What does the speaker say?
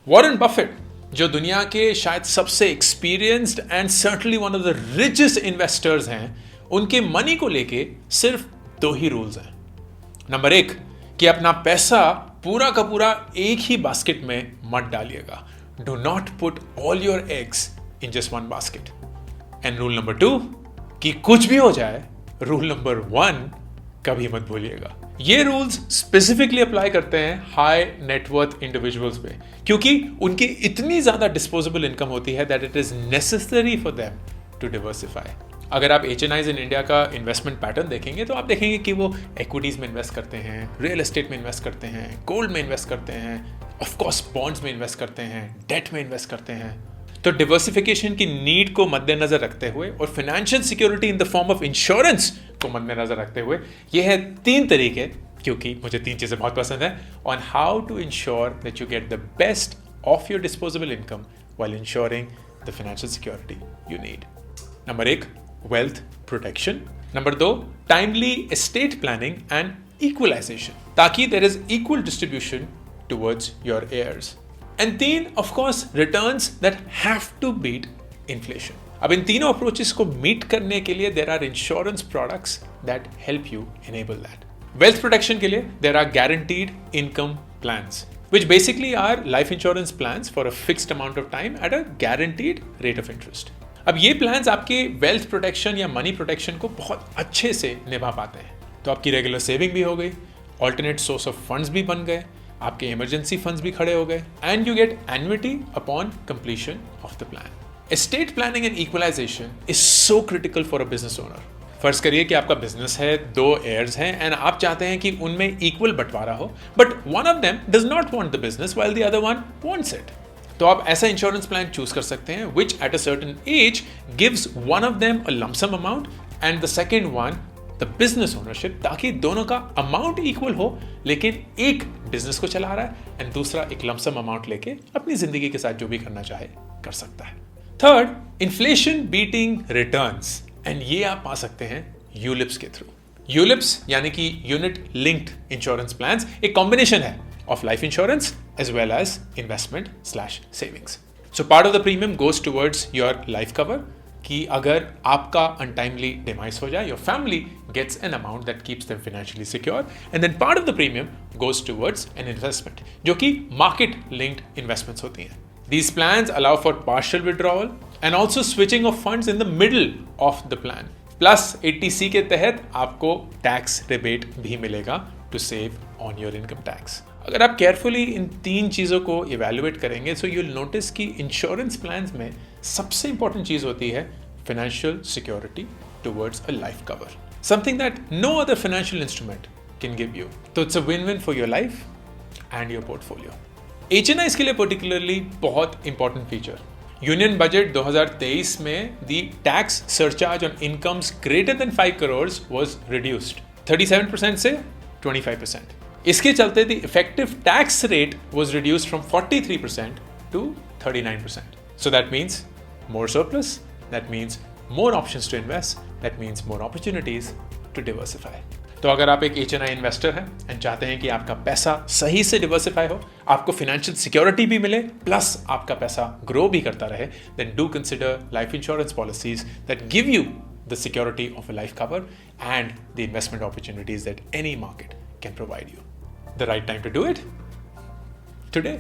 Warren Buffett, जो दुनिया के शायद सबसे experienced and certainly one of the richest investors हैं, उनके मनी को लेके सिर्फ 2 ही रूल्स हैं। नंबर 1 कि अपना पैसा पूरा का पूरा एक ही बास्केट में मत डालिएगा। Do not put all your eggs in just one basket. And rule number 2 कि कुछ भी हो जाए, रूल नंबर 1 कभी मत भूलिएगा। ये रूल्स स्पेसिफिकली अप्लाई करते हैं हाई नेटवर्थ इंडिविजुअल्स पे, क्योंकि उनकी इतनी ज्यादा डिस्पोजेबल इनकम होती है that it is necessary for them to diversify. अगर आप HNIs इन इंडिया का इन्वेस्टमेंट पैटर्न देखेंगे तो आप देखेंगे कि वो इक्विटीज में इन्वेस्ट करते हैं, रियल एस्टेट में इन्वेस्ट करते हैं, गोल्ड में इन्वेस्ट करते हैं, ऑफ कोर्स बॉन्ड्स में इन्वेस्ट करते हैं, डेट में इन्वेस्ट करते हैं। तो डिवर्सिफिकेशन की नीड को मद्देनजर रखते हुए और financial security in the form of insurance को मद्देनजर रखते हुए ये है 3 तरीके, क्योंकि मुझे 3 चीजें बहुत पसंद है, on how to ensure that you get the best of your disposable income while ensuring the financial security you need. Number 1 wealth protection. Number 2 timely estate planning and equalisation, ताकि there is equal distribution towards your heirs. And 3 of course returns that have to beat inflation. अब इन तीनों approaches को meet करने के लिए there are insurance products that help you enable that. Wealth protection के लिए there are guaranteed income plans, which basically are life insurance plans for a fixed amount of time at a guaranteed rate of interest. अब ये plans आपके wealth protection या money protection को बहुत अच्छे से निभा पाते हैं। तो आपकी रेगुलर सेविंग भी हो गई, ऑल्टरनेट सोर्स ऑफ फंड्स भी बन गए, आपके इमरजेंसी फंड्स भी खड़े हो गए, and you get annuity upon completion of the plan. Estate planning and equalisation is so critical for a business owner. फर्ज करिए कि आपका बिजनेस है, 2 heirs हैं एंड आप चाहते हैं कि उनमें इक्वल बंटवारा हो, but one of them does not want the business while the other one wants it. तो आप ऐसा इंश्योरेंस प्लान चूज कर सकते हैं which at a certain age gives one of them a lump sum amount and the second one the business ownership, ताकि दोनों का amount equal हो, लेकिन एक बिजनेस को चला रहा है एंड दूसरा एक लंप सम अमाउंट लेके अपनी जिंदगी के साथ जो भी करना चाहे कर सकता है। Third, inflation beating returns, and ये आप पा सकते हैं यूलिप्स के थ्रू। यूलिप्स यानी कि यूनिट लिंक्ड इंश्योरेंस प्लान्स एक कॉम्बिनेशन है of life insurance as well as investment/savings. So part of the premium goes towards your life cover, कि अगर आपका untimely demise हो जाए, your family gets an amount that keeps them financially secure, and then part of the premium goes towards an investment, जो कि market linked investments होती हैं. These plans allow for partial withdrawal and also switching of funds in the middle of the plan. Plus 80C के तहत आपको tax rebate भी मिलेगा to save on your income tax. अगर आप केयरफुली इन 3 चीज़ों को इवेल्युएट करेंगे सो यू विल नोटिस कि इंश्योरेंस प्लान्स में सबसे इंपॉर्टेंट चीज़ होती है financial security towards a life cover, something that no other financial instrument can give you. तो it's a win win for your life and your portfolio. HNIs के लिए particularly बहुत इंपॉर्टेंट फीचर, यूनियन बजट 2023 में the tax surcharge on incomes greater than 5 crore was reduced 37% से 25%। इसके चलते the effective tax rate was reduced from 43% to 39%. So that means more surplus, that means more options to invest, that means more opportunities to diversify. तो अगर आप एक HNI investor हैं and चाहते हैं कि आपका पैसा सही से डिवर्सिफाई हो, आपको फाइनेंशियल सिक्योरिटी भी मिले प्लस आपका पैसा ग्रो भी करता रहे, then do consider life insurance policies that give you the security of a life cover and the investment opportunities that any market can provide you. The right time to do it? Today.